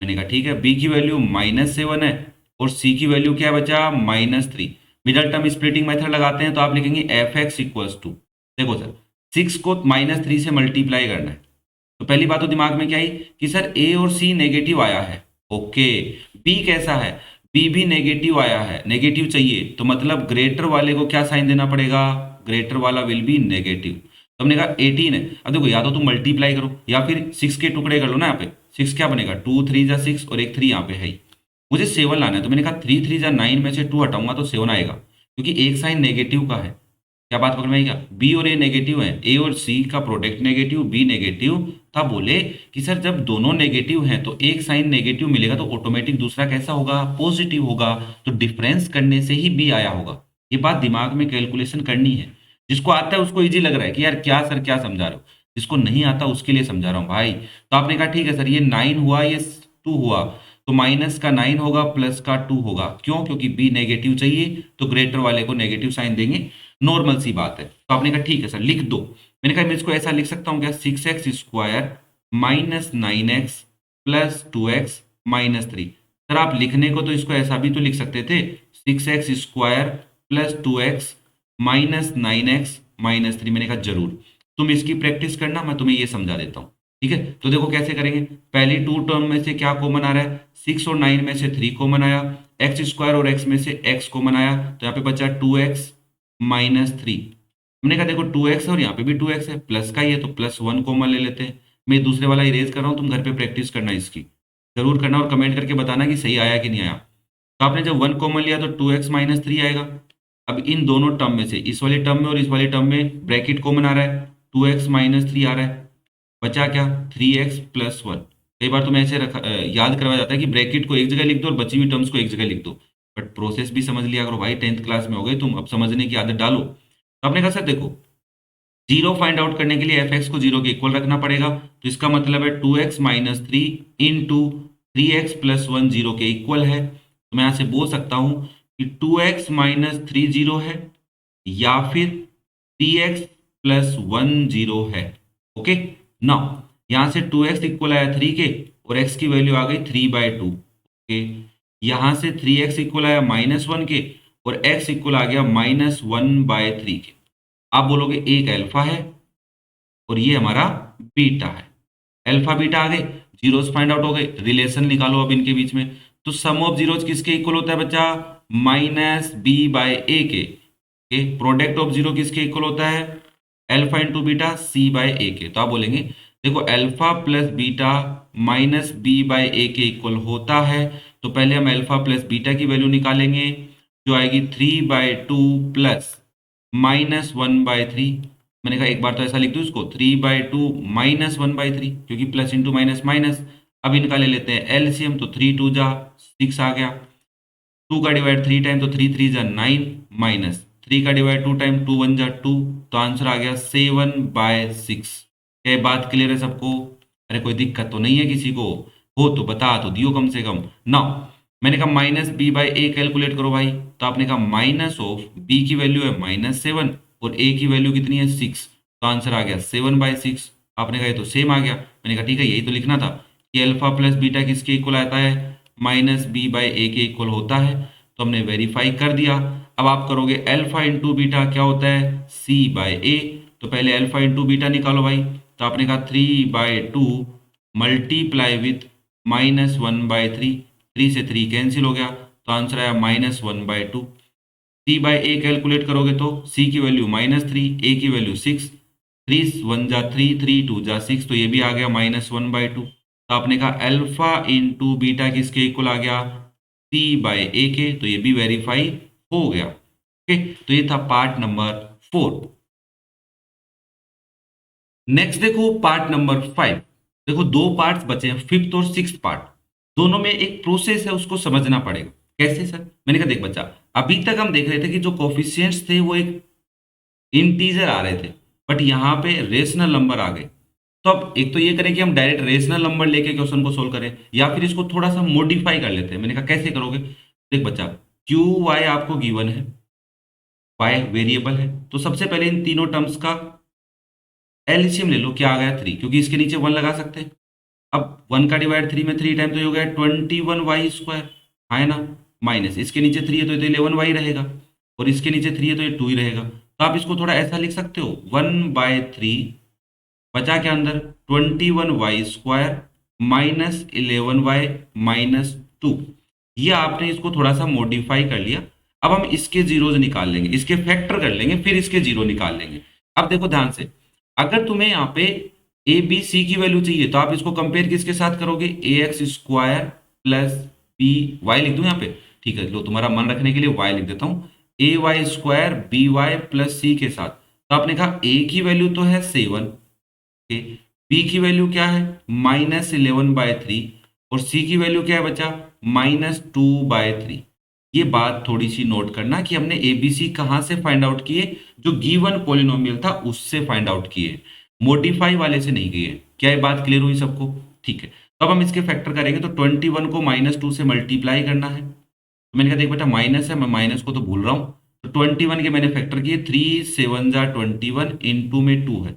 मैंने कहा ठीक है, बी की वैल्यू माइनस 7 है, और सी की वैल्यू क्या बचा? Minus 3। Middle term splitting method लगाते हैं, तो आप लिखेंगे एफ एक्स इक्वल्स टू, देखो सर 6 को माइनस 3 से मल्टीप्लाई करना है। तो पहली बात तो दिमाग में क्या आई कि सर ए और सी नेगेटिव आया है, ओके। बी कैसा है? बी भी नेगेटिव आया है, नेगेटिव चाहिए तो मतलब ग्रेटर वाले को क्या साइन देना पड़ेगा? ग्रेटर वाला विल बी नेगेटिव। तो हमने कहा 18 है। अब देखो या तो तुम मल्टीप्लाई करो या फिर 6 के टुकड़े कर लो ना। यहाँ पे 6 क्या बनेगा? 2 3 जा 6 और एक 3 यहाँ पे है ही। मुझे 7 लाना है, तो मैंने कहा 3 3 जा 9 में से 2 हटाऊंगा तो 7 आएगा, क्योंकि एक साइन नेगेटिव का है। क्या बात पकड़ में आई क्या? बी और ए नेगेटिव है, ए और सी का प्रोडक्ट नेगेटिव, बी नेगेटिव था। बोले कि सर जब दोनों नेगेटिव हैं तो एक साइन नेगेटिव मिलेगा तो ऑटोमेटिक दूसरा कैसा होगा? पॉजिटिव होगा। तो डिफरेंस करने से ही बी आया होगा। ये बात दिमाग में कैलकुलेशन करनी है। जिसको आता है उसको इजी लग रहा है कि यार क्या सर क्या समझा रहे हो, जिसको नहीं आता उसके लिए समझा रहा हूँ भाई। तो आपने कहा ठीक है सर ये 9 हुआ, ये 2 हुआ, तो माइनस का 9 होगा प्लस का 2 होगा। क्यों? क्योंकि बी नेगेटिव चाहिए तो ग्रेटर वाले को नेगेटिव साइन देंगे, नॉर्मल सी बात है। तो आपने कहा ठीक है सर लिख दो। मैंने कहा मैं इसको ऐसा लिख सकता हूँ क्या? 6x square minus 9x plus 2x minus 3। Sir आप लिखने को तो इसको ऐसा भी तो लिख सकते थे, 6x square plus 2x minus 9x minus 3। मैंने कहा जरूर तुम इसकी प्रैक्टिस करना, मैं तुम्हें ये समझा देता हूँ। ठीक है, तो देखो कैसे करेंगे। पहली टू टर्म में से क्या कॉमन आ रहा है, 6 और 9 में से 3 कॉमन आया, एक्स स्क्वायर और एक्स में से एक्स कॉमन आया, तो यहाँ पे बचा 2x माइनस 3। हमने कहा देखो 2x और यहाँ पे भी 2x है, प्लस का ही है तो +1 कॉमन ले लेते हैं। मैं दूसरे वाला इरेज कर रहा हूँ, तुम घर पे प्रैक्टिस करना इसकी, जरूर करना और कमेंट करके बताना कि सही आया कि नहीं आया। तो आपने जब 1 कॉमन लिया तो 2x माइनस 3 आएगा। अब इन दोनों टर्म में से इस वाली टर्म में और इस वाली टर्म में ब्रैकेट कॉमन आ रहा है, 2x माइनस 3 आ रहा है, बचा क्या 3x प्लस 1। कई बार तुम्हें ऐसे याद करवाया जाता है कि ब्रैकेट को एक जगह लिख दो और बची हुई टर्म्स को एक जगह लिख दो, बट प्रोसेस भी समझ लिया करो भाई, 10th क्लास में हो गए तुम, अब समझने की आदत डालो। तो आपने कहा सर देखो जीरो फाइंड आउट करने के लिए एफ एक्स को जीरो के इक्वल रखना पड़ेगा, तो इसका मतलब है 2x minus 3 into 3x plus 1 zero के इक्वल है। तो मैं यहां से बोल सकता हूं कि 2x माइनस 3 जीरो है या फिर 3x प्लस 1 जीरो है। ओके, नाउ यहां से 2x इक्वल आया 3 के और x की वैल्यू आ गई 3/2। ओके, यहां से 3x इक्वल आया -1 के और x इक्वल आ गया -1/3 के। आप बोलोगे एक अल्फा है और ये हमारा बीटा है, अल्फा बीटा आ गए, जीरोस फाइंड आउट हो गए, रिलेशन निकालो अब इनके बीच में। तो सम ऑफ जीरोस किसके इक्वल होता है बच्चा, -b/a के प्रोडक्ट ऑफ जीरो किसके इक्वल होता है, अल्फा इंटू बीटा c/a के। तो आप बोलेंगे देखो अल्फा प्लस बीटा -b/a के इक्वल होता है, तो पहले हम अल्फा प्लस बीटा की वैल्यू निकालेंगे जो आएगी 3/2 प्लस -1/3। मैंने कहा एक बार तो ऐसा लिख दूं इसको 3/2 -1/3, क्योंकि प्लस इंटू माइनस माइनस। अब इनका ले लेते हैं एलसीएम, तो 3 2 जा 6 आ गया, 2 का डिवाइड 3 टाइम तो 3 3 जा 9 माइनस 3 का डिवाइड 2 टाइम 2 1 जा 2, तो आंसर आ गया 7/6। क्या बात क्लियर है सबको? अरे कोई दिक्कत तो नहीं है किसी को? हो तो बता तो दियो कम से कम ना। मैंने कहा -b/a कैलकुलेट करो भाई, तो आपने कहा माइनस ऑफ b की वैल्यू है -7 और a की वैल्यू कितनी है 6, तो आंसर आ गया 7/6। आपने कहा ये तो सेम आ गया, मैंने कहा ठीक है यही तो लिखना था कि अल्फा प्लस बीटा किसके इक्वल आता है, -b/a के इक्वल होता है। तो हमने वेरीफाई कर दिया। अब आप करोगे अल्फा इंटू बीटा क्या होता है, c/a। तो पहले अल्फा इंटू बीटा निकालो भाई, तो आपने कहा 3/2 मल्टीप्लाई विथ -1/3, 3 से 3 कैंसिल हो गया, तो आंसर आया -1/2। c/a कैलकुलेट करोगे तो c की वैल्यू -3, a की वैल्यू 6, 3 1 जा 3, 3 2 जा 6, तो ये भी आ गया -1/2। तो आपने कहा अल्फा इंटू बीटा किसके इक्वल आ गया, c/a के, तो ये भी वेरीफाई हो गया। ओके, तो ये था पार्ट नंबर 4। नेक्स्ट देखो पार्ट नंबर 5। देखो दो पार्ट्स बचे हैं, फिफ्थ और सिक्स्थ पार्ट, दोनों में एक प्रोसेस है उसको समझना पड़ेगा। कैसे सर? मैंने कहा देख बच्चा, अभी तक हम देख रहे थे कि जो कोफिशिएंट्स थे वो एक इंटीजर आ रहे थे, बट यहाँ पे रेशनल नंबर आ गए। तो अब एक तो ये करें कि हम डायरेक्ट रेशनल नंबर लेके क्वेश्चन को सोल्व करें, या फिर इसको थोड़ा सा मॉडिफाई कर लेते हैं। मैंने कहा कैसे करोगे? देख बच्चा, क्यू वाई आपको गिवन है, वाई वेरिएबल है, तो सबसे पहले इन तीनों टर्म्स का एलसीएम ले लो, क्या आ गया 3, क्योंकि इसके नीचे 1 लगा सकते हैं। अब 1 का डिवाइड 3 में 3 टाइम तो ये हो गया 21y², है ना, माइनस इसके नीचे 3 है तो ये तो 11y रहेगा, और इसके नीचे 3 है तो ये 2 ही रहेगा। तो आप इसको थोड़ा ऐसा लिख सकते हो 1/3, बचा क्या अंदर 21y² -11y -2। ये आपने इसको थोड़ा सा मॉडिफाई कर लिया। अब हम इसके जीरोज निकाल लेंगे, इसके फैक्टर कर लेंगे, फिर इसके जीरो निकाल लेंगे। अब देखो ध्यान से, अगर तुम्हें यहाँ पे ए बी सी की वैल्यू चाहिए तो आप इसको कंपेयर किसके साथ करोगे, ax² प्लस बी वाई लिख दूं यहाँ पे, ठीक है, लो तुम्हारा मन रखने के लिए वाई लिख देता हूँ, ay² by प्लस सी के साथ। तो आपने कहा a की वैल्यू तो है 7, बी की वैल्यू क्या है -11/3, और सी की वैल्यू क्या है बच्चा -2/3। ये बात थोड़ी सी नोट करना कि हमने एबीसी कहां से फाइंड आउट किए, जो गिवन पॉलिनोमियल था उससे फाइंड आउट किए, मॉडिफाई वाले से नहीं किए। क्या ये बात क्लियर हुई सबको? ठीक है, तो अब हम इसके फैक्टर करेंगे, तो 21 को -2 से मल्टीप्लाई करना है। तो मैंने कहा देख बेटा माइनस है, मैं माइनस को तो भूल रहा हूँ, तो 21 के मैंने फैक्टर किए, 3 7 जा 21, इंटू में 2 है,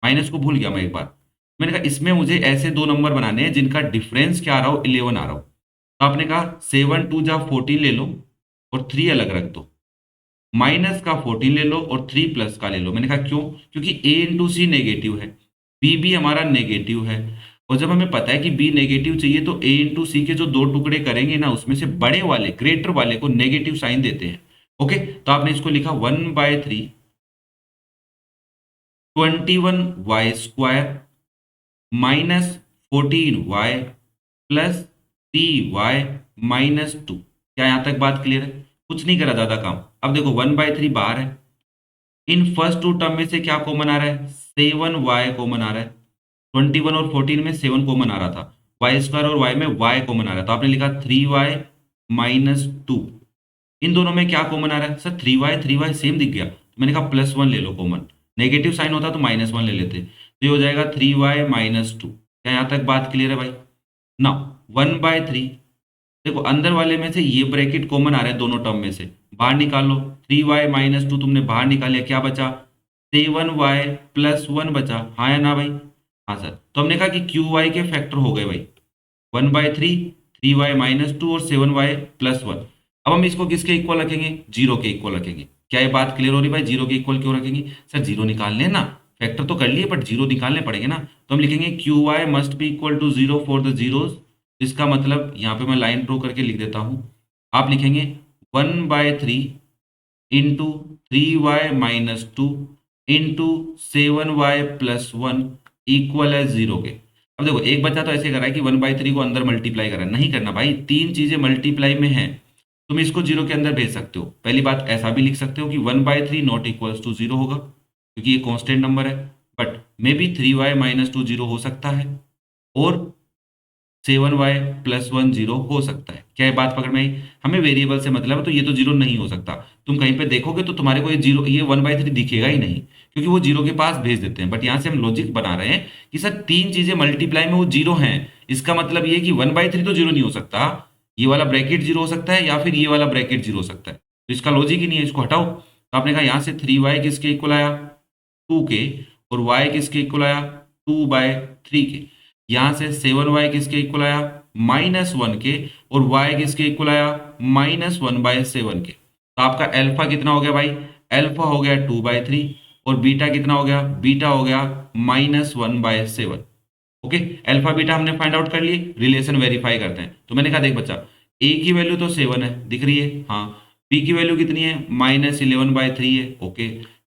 माइनस को भूल गया मैं एक बार। मैंने कहा इसमें मुझे ऐसे दो नंबर बनाने हैं जिनका डिफरेंस क्या आ रहा हो, 11 आ रहा हो। तो आपने कहा 7 2 जा 14 ले लो और 3 अलग रख दो, माइनस का 14 ले लो और 3 प्लस का ले लो। मैंने कहा क्यों? क्योंकि a इंटू सी नेगेटिव है, बी भी हमारा नेगेटिव है, और जब हमें पता है कि बी नेगेटिव चाहिए तो ए इंटू सी के जो दो टुकड़े करेंगे ना, उसमें से बड़े वाले ग्रेटर वाले को नेगेटिव साइन देते हैं। ओके, तो आपने इसको लिखा 1/3 21y² minus 14y plus 3y-2। क्या यहां तक बात क्लियर है? कुछ नहीं करा ज्यादा काम। अब देखो 1/3 बाहर है, इन फर्स्ट टू टर्म में से क्या कॉमन आ रहा है? 7y कॉमन आ रहा है। 21 और 14 में 7 कॉमन आ रहा था, y² और y में y कॉमन आ रहा है, तो आपने लिखा 3y-2। इन दोनों में क्या कॉमन आ रहा है? सर 3y सेम दिख गया, तो मैंने कहा +1 ले लो कॉमन। नेगेटिव साइन होता तो -1 ले लेते, तो ये हो जाएगा 3y-2। क्या यहाँ तक बात क्लियर है भाई? ना 1/3, देखो अंदर वाले में से ये ब्रैकेट कॉमन आ रहे हैं दोनों टर्म में से, बाहर निकाल लो। 3y-2 तुमने बाहर निकाल लिया, क्या बचा? 7y+1 बचा, हाँ या ना भाई? हाँ सर, तो हमने कहा कि QY के फैक्टर हो गए भाई, 1/3, 3y-2 और 7y+1। अब हम इसको किसके इक्वल रखेंगे? जीरो के इक्वल रखेंगे। क्या ये बात क्लियर हो रही भाई? जीरो के इक्वल क्यों रखेंगे? सर जीरो निकालने हैं ना, फैक्टर तो कर लिए बट जीरो निकालने पड़ेंगे ना, तो हम लिखेंगे QY must be equal to 0 for the zeros. इसका मतलब यहाँ पे मैं लाइन ड्रॉ करके लिख देता हूँ, आप लिखेंगे 1/3 into 3y-2 into 7y+1 equal है 0 के। अब देखो एक बच्चा तो ऐसे कर रहा है कि 1/3 को अंदर मल्टीप्लाई कर रहा है, नहीं करना भाई, तीन चीजें मल्टीप्लाई में है, तुम इसको 0 के अंदर भेज सकते हो। पहली बात ऐसा भी लिख सकते हो कि 1/3 नॉट इक्वल्स टू 0 होगा, क्योंकि ये कांस्टेंट नंबर है, बट मे बी 3y-2 0 हो सकता है, और 7y+1 0 हो सकता है। क्या ये बात पकड़ में आई? हमें वेरिएबल से मतलब है, तो ये तो 0 नहीं हो सकता। तुम कहीं पे देखोगे तो तुम्हारे को ये 0, ये 1/3 दिखेगा ही नहीं, क्योंकि वो 0 के पास भेज देते हैं। बट यहाँ से हम लॉजिक बना रहे हैं कि सर तीन चीजें मल्टीप्लाई में वो 0 हैं, इसका मतलब ये कि 1/3 तो 0 नहीं हो सकता, ये वाला ब्रैकेट 0 हो सकता है, या फिर ये वाला ब्रैकेट 0 हो सकता है, तो इसका लॉजिक ही नहीं है, इसको हटाओ। तो आपने कहा यहाँ से 3y किसके इक्वल आया? 2 के, और y किसके इक्वल आया? 2/3 के। यहाँ से 7y किसके इक्वल आया? -1 के, और y किसके इक्वल आया? -1/7 के। तो आपका अल्फा कितना हो गया भाई? अल्फा हो गया 2/3, और बीटा कितना हो गया? बीटा हो गया -1/7। ओके, अल्फा बीटा हमने फाइंड आउट कर लिए, रिलेशन वेरीफाई करते हैं। तो मैंने कहा देख बच्चा, ए की वैल्यू तो 7 है, दिख रही है, हाँ। बी की वैल्यू कितनी है? -11/3 है, ओके।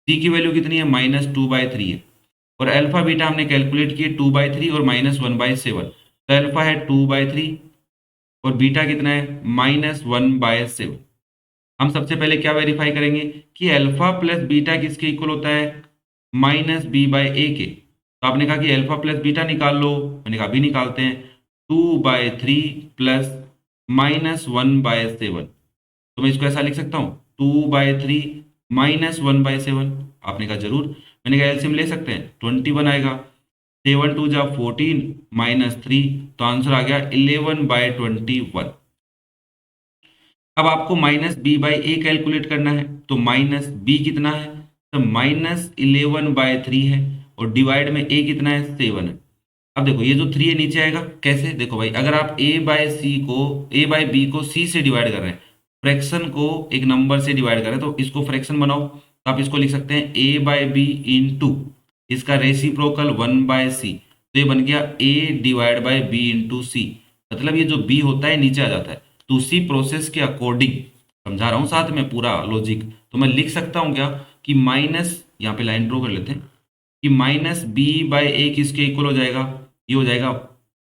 सी की वैल्यू कितनी है? -2/3 है, और अल्फा बीटा हमने कैलकुलेट किए 2/3 और -1/7, तो अल्फा है 2/3 और बीटा कितना है? -1/7। हम सबसे पहले क्या वेरीफाई करेंगे कि अल्फा प्लस बीटा किसके इक्वल होता है? -b/a के। तो आपने कहा कि अल्फा प्लस बीटा निकाल लो, मैंने कहा अभी निकालते हैं। 2/3 प्लस -1/7, तो मैं इसको ऐसा लिख सकता हूँ, 2/3 -1/7। आपने कहा जरूर, मैंने कहा एलसीएम ले सकते हैं, 21 आएगा, 7 2 जा 14 -3, तो आंसर आ गया 11/21। अब आपको -b/a कैलकुलेट करना है, तो -b कितना है? तो -11/3 है, और डिवाइड में a कितना है? 7 है। अब देखो ये जो 3 है नीचे आएगा कैसे? देखो भाई, अगर आप a/b को c से डिवाइड कर रहे हैं, फ्रैक्शन को एक नंबर से डिवाइड कर रहे हैं, तो इसको फ्रैक्शन बनाओ, तो आप इसको लिख सकते हैं a/b इंटू इसका रेसिप्रोकल 1/c, तो ये बन गया a/b इंटू c। मतलब ये जो b होता है नीचे आ जाता है, तो उसी प्रोसेस के अकॉर्डिंग समझा रहा हूँ साथ में पूरा लॉजिक, तो मैं लिख सकता हूँ क्या कि माइनस, यहाँ पे लाइन ड्रॉ कर लेते हैं, कि -b/a किसके इक्वल हो जाएगा? ये हो जाएगा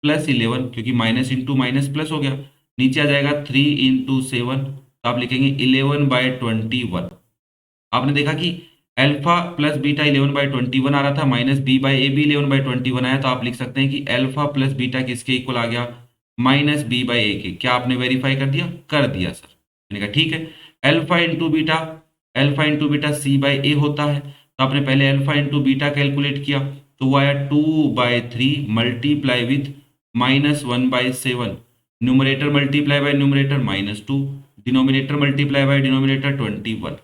+11, क्योंकि माइनस इंटू माइनस प्लस हो गया, नीचे आ जाएगा 3 इंटू 7, तो आप लिखेंगे 11/21। आपने देखा कि अल्फा प्लस बीटा 11/21 आ रहा था, -b/a भी 11/21 आया, तो आप लिख सकते हैं कि अल्फा प्लस बीटा किसके इक्वल आ गया? -b/a के। क्या आपने वेरीफाई कर दिया? कर दिया सर। मैंने कहा ठीक है, अल्फा इंटू बीटा c/a होता है, तो आपने पहले अल्फा इंटू बीटा कैलकुलेट किया, तो वो आया 2/3 multiply with -1/7, numerator multiply by numerator -2, denominator multiply by denominator 21।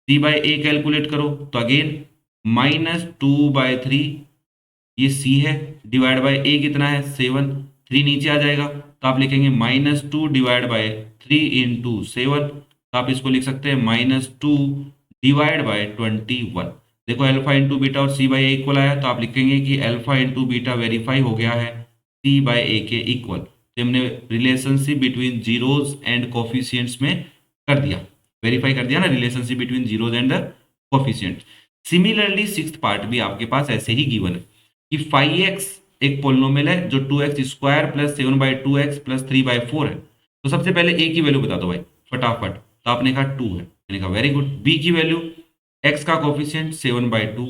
c/a calculate करो, तो अगेन -2/3, ये c है, डिवाइड बाय a कितना है? 7, 3 नीचे आ जाएगा, तो आप लिखेंगे -2 डिवाइड बाय 3 इंटू 7, तो आप इसको लिख सकते हैं -2 डिवाइड बाय 21। देखो अल्फा इंटू बीटा और सी बाई ए इक्वल आया, तो आप लिखेंगे कि अल्फा इंटू बीटा वेरीफाई हो गया है सी बाई ए के इक्वल। तो हमने relationship between zeros and coefficients में कर दिया, वेरीफाई कर दिया ना relationship between zeros and coefficient. Similarly sixth part भी आपके पास ऐसे ही गिवन है कि 5x एक पोलिनोमियल है जो 2x square plus 7/2x plus 3/4 है। तो सबसे पहले a की वैल्यू बता दो भाई फटाफट। तो आपने कहा 2 है, मैंने कहा वेरी गुड। b की वैल्यू, x का कोफिशिएंट 7/2,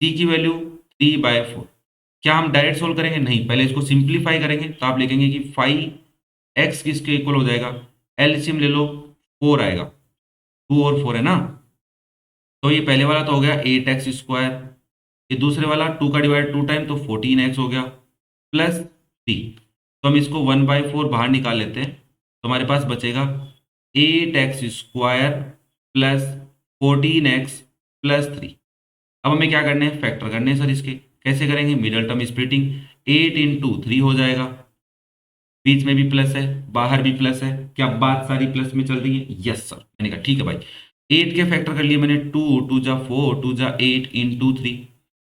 c की वैल्यू 3/4। क्या हम डायरेक्ट सोल्व करेंगे? नहीं, पहले इसको सिंप्लीफाई करेंगे। तो आप लिखेंगे कि 5x किसके इक्वल हो जाएगा, एलसीएम ले लो 4 आएगा, 2 और 4 है ना। तो ये पहले वाला तो हो गया 8x स्क्वायर, ये दूसरे वाला 2 का डिवाइड 2 टाइम तो 14x हो गया प्लस 3। तो हम इसको 1/4 बाहर निकाल लेते हैं, तो हमारे पास बचेगा 8x square plus 14x plus 3। अब हमें क्या करने हैं, फैक्टर करने हैं सर इसके। कैसे करेंगे, मिडल टर्म स्प्लिटिंग, 8 इंटू 3 हो जाएगा, बीच में भी प्लस है बाहर भी प्लस है, क्या बात सारी प्लस में चल रही है? Yes sir. मैंने कहा ठीक है भाई, 8 के फैक्टर कर लिए मैंने, 2 2 जा 4 2 जा 8 इंटू 3,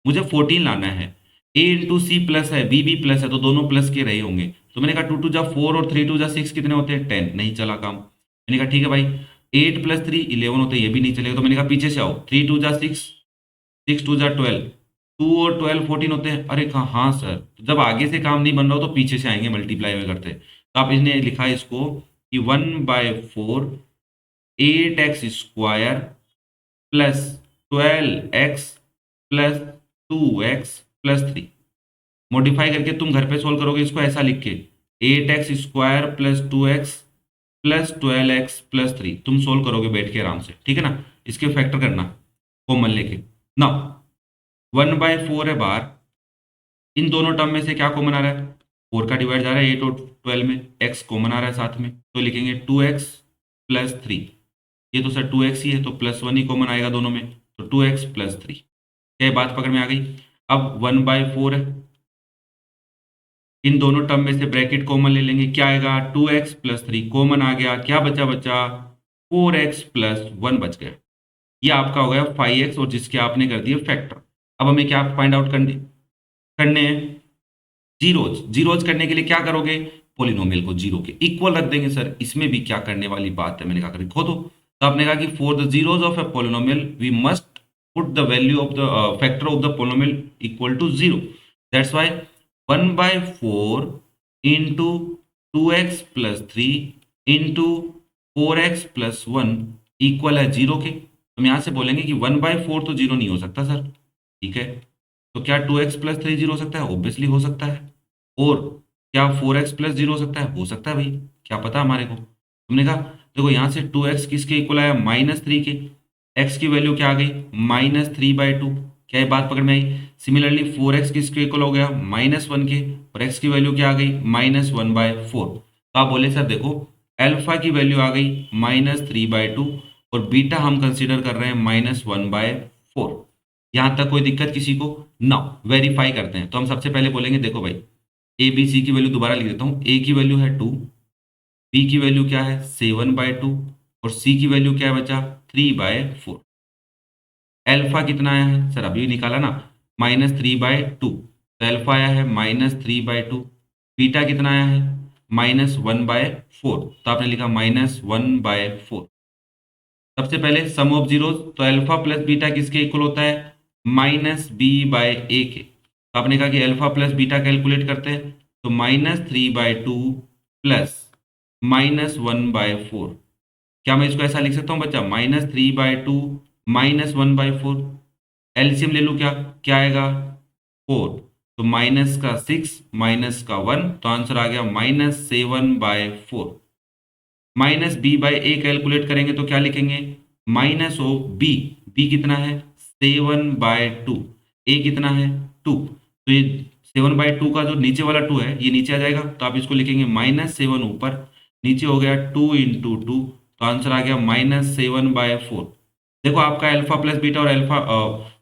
मुझे 14 लाना है। a इंटू सी प्लस है, b भी प्लस है, तो दोनों प्लस के रहे होंगे। तो मैंने कहा 2 2 जा 4 और 3 2 जा 6 कितने होते हैं, 10। नहीं चला काम। मैंने कहा ठीक है भाई, 8 प्लस 3 11 होते हैं, ये भी नहीं चलेगा। तो मैंने कहा पीछे से आओ, 3 2 जा 6, 6 2 जा 12, 2 और 12 14 होते हैं। अरे कहा हाँ सर, तो जब आगे से काम नहीं बन रहा हो तो पीछे से आएंगे मल्टीप्लाई में करते। तो आप इसने लिखा है इसको कि 1/4 8x square plus 12x plus 2x plus 3। Modify करके तुम घर पे सोल्व करोगे इसको ऐसा लिख के, 8x square plus 2x plus 12x plus 3। तुम सोल्व करोगे बैठ के आराम से, ठीक है ना। इसके फैक्टर करना कॉमन लेके ना, 1/4 है बाहर, इन दोनों टर्म में से क्या कॉमन आ रहा है, 4 का डिवाइड जा रहा है 8 और 12 में, x कॉमन आ रहा है साथ में, तो लिखेंगे 2x प्लस 3। ये तो सर 2x ही है, तो +1 ही कॉमन आएगा दोनों में, तो 2x प्लस 3। क्या ये बात पकड़ में आ गई? अब 1/4 है, इन दोनों टर्म में से ब्रैकेट कॉमन ले लेंगे, क्या आएगा 2x प्लस 3 कॉमन आ गया, क्या बचा, बचा 4x प्लस 1 बच गया। ये आपका हो गया 5x और जिसके आपने कर दिए फैक्टर। अब हमें क्या फाइंड आउट करने हैं, जीरोज। जीरोज करने के लिए क्या करोगे, पोलिनोमियल को जीरो के इक्वल रख देंगे। सर इसमें भी क्या करने वाली बात है, मैंने कहा लिखो तो आपने कहा कि for the zeros of a polynomial we must put the value of the factor of the polynomial equal to 0। That's why 1/4 into 2x plus 3 into 4x plus 1 equal है 0 के। हम यहाँ से बोलेंगे कि 1/4 तो 0 नहीं हो सकता सर, ठीक है। तो क्या 2x प्लस 3 0 हो सकता है? ऑब्वियसली हो सकता है। और क्या 4x प्लस 0 हो सकता है? हो सकता है भाई, क्या पता हमारे को। हमने कहा देखो यहाँ से 2x किसके इक्वल आया, -3 के, x की वैल्यू क्या आ गई, -3/2। क्या ये बात पकड़ में आई? सिमिलरली 4x किसके इक्वल हो गया, -1 के, और x की वैल्यू क्या आ गई, -1/4। तो आप बोले सर देखो अल्फा की वैल्यू आ गई -3/2 और बीटा हम कंसीडर कर रहे हैं -1/4। यहां तक कोई दिक्कत किसी को ना? वेरीफाई करते हैं। तो हम सबसे पहले बोलेंगे देखो भाई, ए बी सी की वैल्यू दोबारा लिख देता हूँ। ए की वैल्यू है 2, बी की वैल्यू क्या है 7/2 और सी की वैल्यू क्या है बचा 3/4। एल्फा कितना आया है सर, अभी निकाला ना, -3/2, तो एल्फा आया है -3/2। बीटा कितना आया है -1/4, तो आपने लिखा -1/4। सबसे पहले सम ऑफ जीरोस, तो अल्फा प्लस बीटा किसके इक्वल होता है, -b/a के। तो आपने कहा कि अल्फा प्लस बीटा कैलकुलेट करते हैं, तो -3/2 प्लस -1/4। क्या मैं इसको ऐसा लिख सकता हूँ बच्चा, -3/2 -1/4। एलसीएम ले लूँ, क्या क्या आएगा 4, तो माइनस का 6 माइनस का 1, तो आंसर आ गया -7/4। माइनस b/a कैलकुलेट करेंगे तो क्या लिखेंगे, माइनस ओ b, b कितना है 7/2, a कितना है 2, तो ये 7/2 का जो नीचे वाला 2 है ये नीचे आ जाएगा, तो आप इसको लिखेंगे -7 ऊपर, नीचे हो गया 2 इंटू 2, तो आंसर आ गया -7/4। देखो आपका अल्फा प्लस बीटा और अल्फा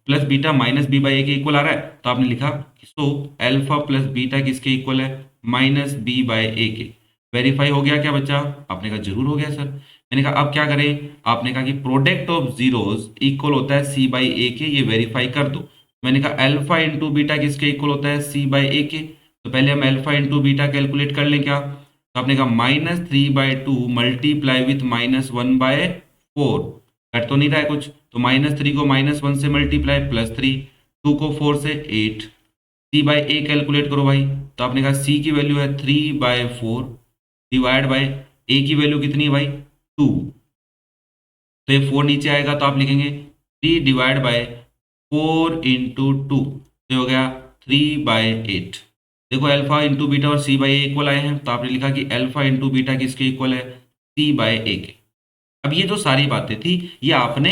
प्लस बीटा -b/a के इक्वल आ रहा है, तो आपने लिखा सो अल्फा प्लस बीटा किसके इक्वल है, -b/a के। वेरीफाई हो गया क्या बच्चा? आपने कहा जरूर हो गया सर। मैंने कहा अब क्या करें, आपने कहा कि प्रोडक्ट ऑफ जीरोस इक्वल होता है सी बाई ए के, ये वेरीफाई कर दो। मैंने कहा अल्फा इंटू बीटा किसके इक्वल होता है, सी बाई ए के। तो पहले हम अल्फा इंटू बीटा कैलकुलेट कर लें क्या, तो आपने कहा -3/2 मल्टीप्लाई विथ -1/4, कट तो नहीं रहा है कुछ, तो -3 को -1 से मल्टीप्लाई +3, 2 को 4 से 8, सी बाई ए कैलकुलेट करो भाई। तो आपने कहा सी की वैल्यू है 3/4 डिवाइड बाई ए की वैल्यू कितनी है भाई 2, तो ये 4 नीचे आएगा तो आप लिखेंगे 3 डिवाइड बाय 4 इंटू 2, तो हो गया 3/8। देखो अल्फा इंटू बीटा और सी बाई ए इक्वल आए हैं, तो आपने लिखा कि अल्फा इंटू बीटा किसके इक्वल है, सी बाई ए के। अब ये जो सारी बातें थी ये आपने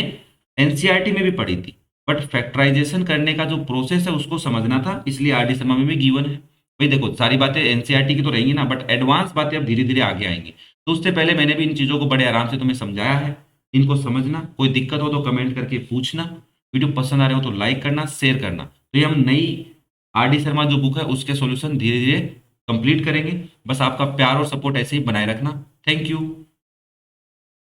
एनसीईआरटी में भी पढ़ी थी, बट फैक्टराइजेशन करने का जो प्रोसेस है उसको समझना था, इसलिए आरडी शर्मा में भी गिवन है। भाई देखो सारी बातें एनसीईआरटी की तो रहेंगी ना, बट एडवांस बातें अब धीरे धीरे आगे आएंगी, तो उससे पहले मैंने भी इन चीज़ों को बड़े आराम से तुम्हें समझाया है। इनको समझना, कोई दिक्कत हो तो कमेंट करके पूछना, वीडियो पसंद आ रहे हो तो लाइक करना, शेयर करना। तो ये हम नई आरडी शर्मा जो बुक है उसके सॉल्यूशन धीरे धीरे कंप्लीट करेंगे। बस आपका प्यार और सपोर्ट ऐसे ही बनाए रखना। Thank you.